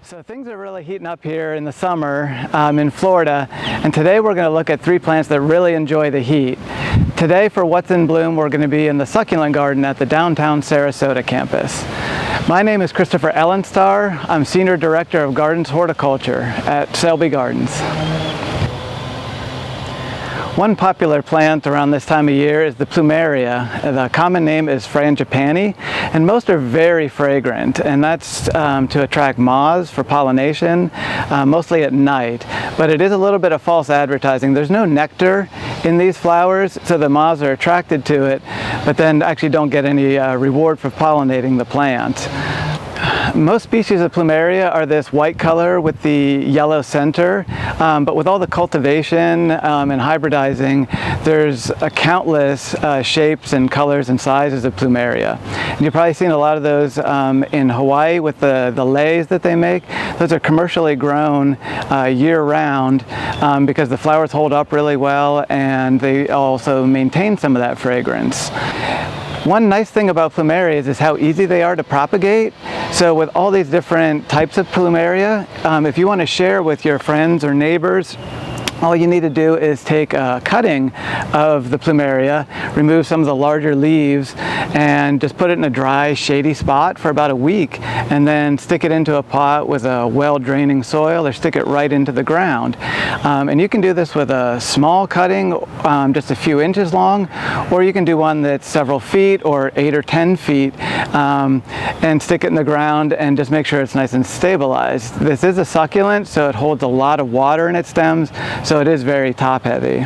So things are really heating up here in the summer in Florida, and today we're going to look at 3 plants that really enjoy the heat. Today for What's in Bloom, we're going to be in the Succulent Garden at the Downtown Sarasota campus. My name is Christopher Elenstar. I'm Senior Director of Gardens Horticulture at Selby Gardens. One popular plant around this time of year is the Plumeria. The common name is frangipani, and most are very fragrant, and that's to attract moths for pollination, mostly at night. But it is a little bit of false advertising. There's no nectar in these flowers, so the moths are attracted to it, but then actually don't get any reward for pollinating the plant. Most species of Plumeria are this white color with the yellow center, but with all the cultivation and hybridizing, there's countless shapes and colors and sizes of Plumeria. And you've probably seen a lot of those in Hawaii with the leis that they make. Those are commercially grown year-round because the flowers hold up really well and they also maintain some of that fragrance. One nice thing about Plumerias is how easy they are to propagate. So with all these different types of Plumeria, if you want to share with your friends or neighbors, all you need to do is take a cutting of the Plumeria, remove some of the larger leaves, and just put it in a dry, shady spot for about a week, and then stick it into a pot with a well-draining soil, or stick it right into the ground. And you can do this with a small cutting, just a few inches long, or you can do one that's several feet or 8 or 10 feet, and stick it in the ground and just make sure it's nice and stabilized. This is a succulent, so it holds a lot of water in its stems, so it is very top heavy.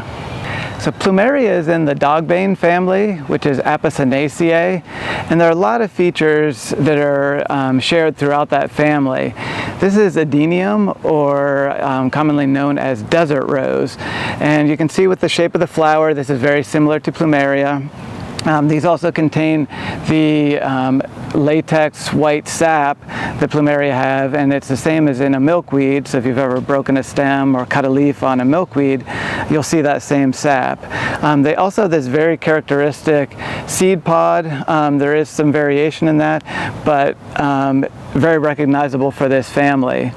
So Plumeria is in the dogbane family, which is Apocynaceae, and there are a lot of features that are shared throughout that family. This is Adenium, or commonly known as desert rose, and you can see with the shape of the flower, this is very similar to Plumeria. These also contain the latex white sap that Plumeria have, and it's the same as in a milkweed. So if you've ever broken a stem or cut a leaf on a milkweed, you'll see that same sap. They also have this very characteristic seed pod. There is some variation in that, but very recognizable for this family.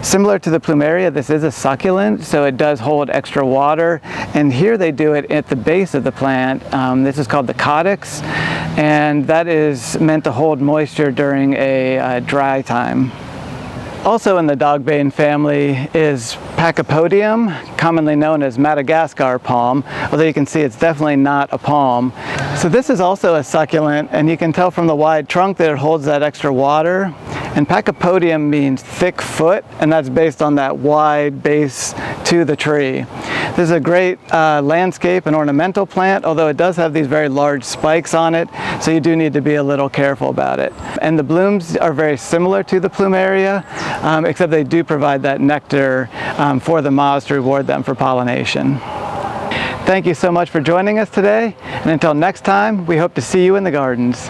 Similar to the Plumeria, this is a succulent, so it does hold extra water, and here they do it at the base of the plant. This is called the caudix, and that is meant to hold moisture during a dry time. Also in the dogbane family is Pachypodium, commonly known as Madagascar palm, although you can see it's definitely not a palm. So this is also a succulent, and you can tell from the wide trunk that it holds that extra water. And Pachypodium means thick foot, and that's based on that wide base to the tree. This is a great landscape and ornamental plant, although it does have these very large spikes on it, so you do need to be a little careful about it. And the blooms are very similar to the Plumeria, except they do provide that nectar for the moths to reward them for pollination. Thank you so much for joining us today, and until next time, we hope to see you in the gardens.